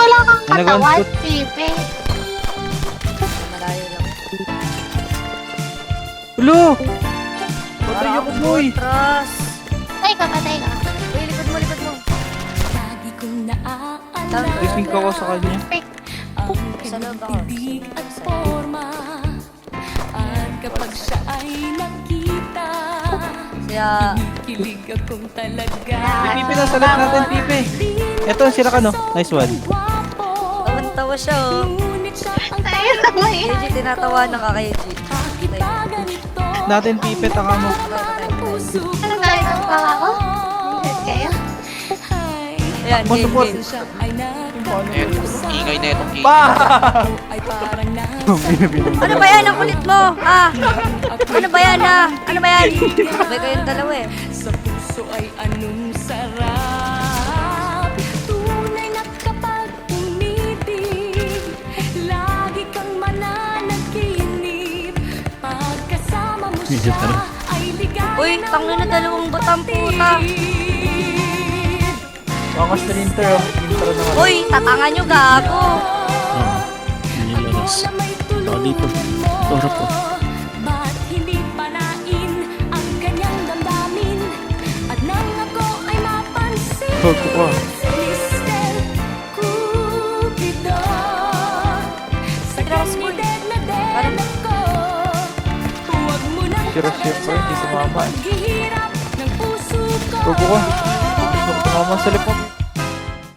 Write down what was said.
wala kang Ano, katawan, Gonzo? Pipe. Malayo lang. Ulo! Patay ako, boy! Atras! Patay ka, patay ka. Uy, likod mo, likod mo. Lagi kong naaalala Racing ko sa kanya. ang Sa loob ako. kanyang tinig at forma. At kapag siya ay nakita, Kaya, kilig akong talaga. Pipe, nasa loob natin, Pipe. Ito, sila ka, no? Nice one. tawan-tawa siya, oh. Ngunit siya ang Tayo na ba yan? Keiji, tinatawa na ka, Keiji. kita ganito. Natin, Pipe, taka mo. Puso Ano tayo ng pang ako? Ingat kayo. ay Ayan, game, Masupot. game. siya ay Eto, ingay na itong cake. ay parang nasa Ano ba yan? Ang kulit mo! Ah! Ano ba yan, ha? Ano ba yan? Sabay kayong dalawa, eh. sa puso ay anong sarap. Tunay na kapag umibig, lagi kang mananaginip. Pagkasama mo siya ay ligaya. Uy, tangin na dalawang batang puta. Mga sprinter, oh. Intro naman. Uy, tatangan nyo, gago. Ako na may tulungan mo. Torap po. Ba't hindi palain ang kanyang damdamin? At nang ako ay mapansin, Huwag ko. Mr. Cupido, sa kanidad na den ako. Huwag mo nang Sira-sira pa, hindi sumama. paghihirap ng puso ko. Huwag ko. Gusto ko tumama sa likod.